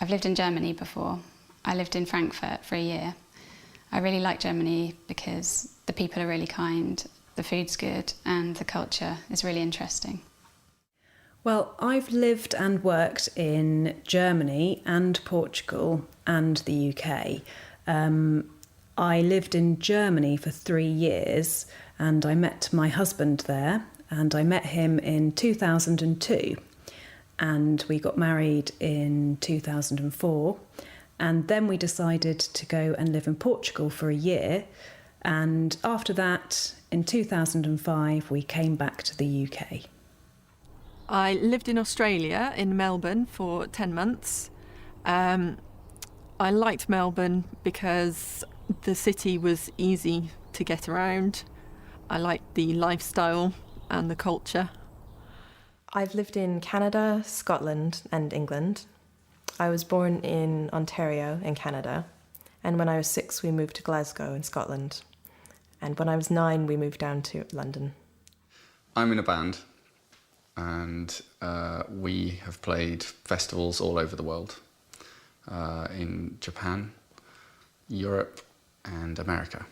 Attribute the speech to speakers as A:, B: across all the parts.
A: I've lived in Germany before. I lived in Frankfurt for a year. I really like Germany because the people are really kind, the food's good, and the culture is really interesting.
B: Well, I've lived and worked in Germany and Portugal and the UK. I lived in Germany for 3 years and I met my husband there, and I met him in 2002, and we got married in 2004, and then we decided to go and live in Portugal for a year, and after that, in 2005, we came back to the UK.
C: I lived in Australia, in Melbourne, for 10 months. I liked Melbourne because the city was easy to get around. I liked the lifestyle and the culture.
D: I've lived in Canada, Scotland and England. I was born in Ontario in Canada, and when I was 6 we moved to Glasgow in Scotland, and when I was 9 we moved down to London.
E: I'm in a band, and we have played festivals all over the world, in Japan, Europe and America.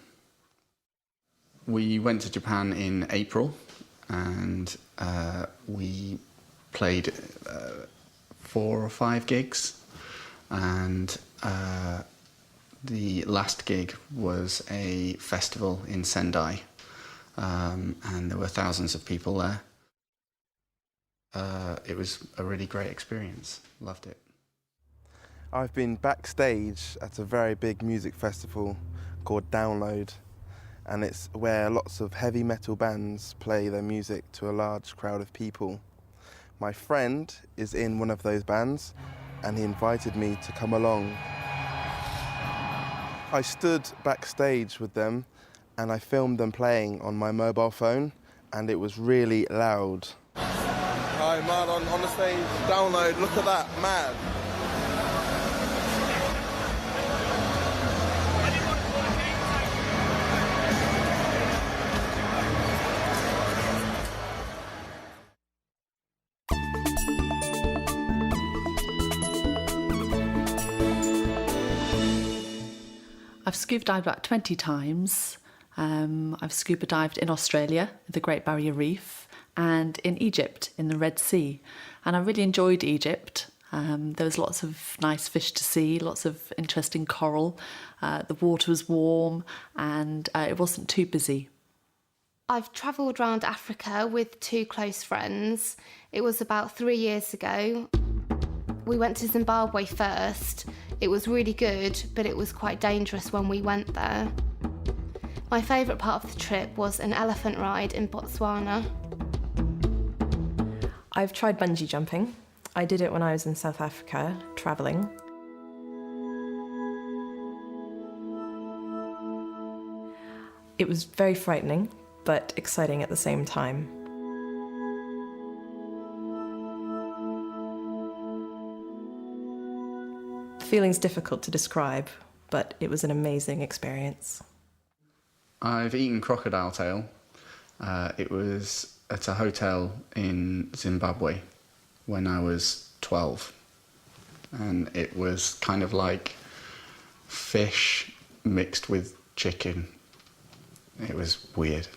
E: We went to Japan in April, and we played 4 or 5 gigs, and the last gig was a festival in Sendai, and there were thousands of people there. It was a really great experience, loved it.
F: I've been backstage at a very big music festival called Download, and it's where lots of heavy metal bands play their music to a large crowd of people. My friend is in one of those bands, and he invited me to come along. I stood backstage with them, and I filmed them playing on my mobile phone, and it was really loud. Hi, man, on the stage, Download, look at that, mad.
G: I've scuba dived about 20 times. I've scuba dived in Australia, the Great Barrier Reef, and in Egypt, in the Red Sea. And I really enjoyed Egypt. There was lots of nice fish to see, lots of interesting coral. The water was warm and it wasn't too busy.
H: I've travelled around Africa with 2 close friends. It was about 3 years ago. We went to Zimbabwe first. It was really good, but it was quite dangerous when we went there. My favourite part of the trip was an elephant ride in Botswana.
D: I've tried bungee jumping. I did it when I was in South Africa, travelling. It was very frightening, but exciting at the same time. The feeling's difficult to describe, but it was an amazing experience.
E: I've eaten crocodile tail. It was at a hotel in Zimbabwe when I was 12. And it was kind of like fish mixed with chicken. It was weird.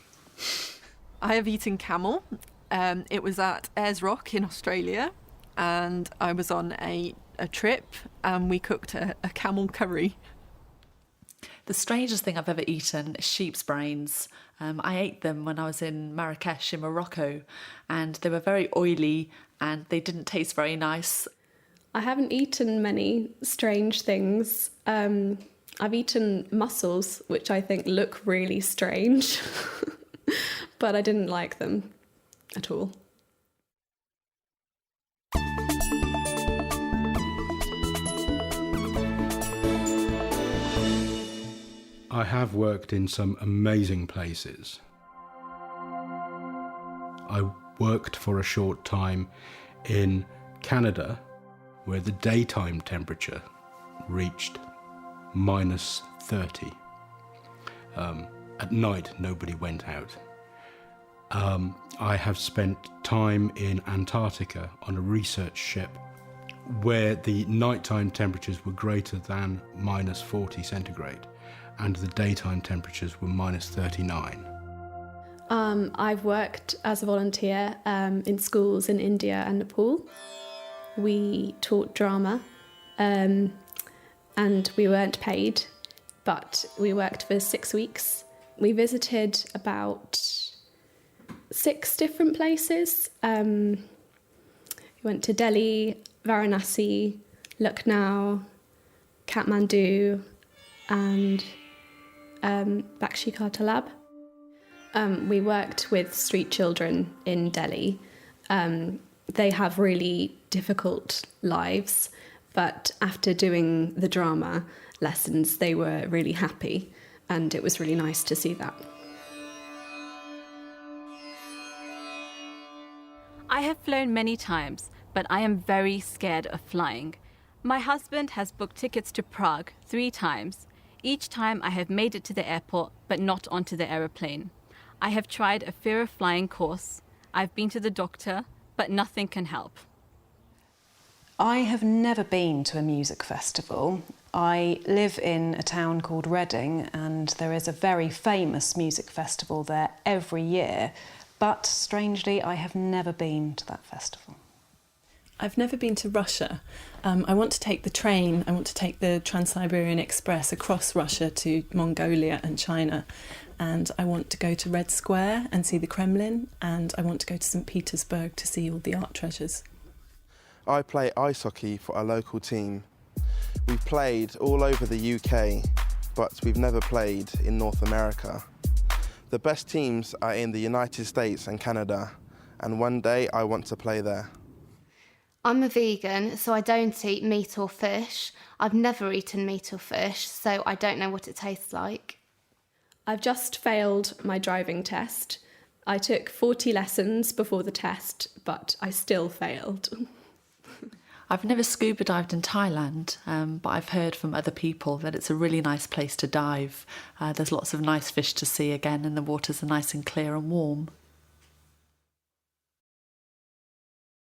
C: I have eaten camel. It was at Ayers Rock in Australia, and I was on a trip and we cooked a camel curry.
G: The strangest thing I've ever eaten is sheep's brains. I ate them when I was in Marrakesh in Morocco, and they were very oily and they didn't taste very nice.
I: I haven't eaten many strange things. I've eaten mussels, which I think look really strange, but I didn't like them at all.
J: I have worked in some amazing places. I worked for a short time in Canada, where the daytime temperature reached -30. At night, nobody went out. I have spent time in Antarctica on a research ship where the nighttime temperatures were greater than -40 centigrade and the daytime temperatures were -39.
I: I've worked as a volunteer in schools in India and Nepal. We taught drama and we weren't paid, but we worked for 6 weeks. We visited about 6 different places. We went to Delhi, Varanasi, Lucknow, Kathmandu and Bakshi-Ka Talab. We worked with street children in Delhi. They have really difficult lives, but after doing the drama lessons, they were really happy, and it was really nice to see that.
K: I have flown many times, but I am very scared of flying. My husband has booked tickets to Prague 3 times. Each time I have made it to the airport, but not onto the aeroplane. I have tried a fear of flying course. I've been to the doctor, but nothing can help.
B: I have never been to a music festival. I live in a town called Reading, and there is a very famous music festival there every year, but strangely I have never been to that festival.
L: I've never been to Russia. I want to take the train, I want to take the Trans-Siberian Express across Russia to Mongolia and China, and I want to go to Red Square and see the Kremlin, and I want to go to St. Petersburg to see all the art treasures.
F: I play ice hockey for a local team. We've played all over the UK, but we've never played in North America. The best teams are in the United States and Canada, and one day I want to play there.
H: I'm a vegan, so I don't eat meat or fish. I've never eaten meat or fish, so I don't know what it tastes like.
I: I've just failed my driving test. I took 40 lessons before the test, but I still failed.
G: I've never scuba dived in Thailand, but I've heard from other people that it's a really nice place to dive. There's lots of nice fish to see again, and the waters are nice and clear and warm.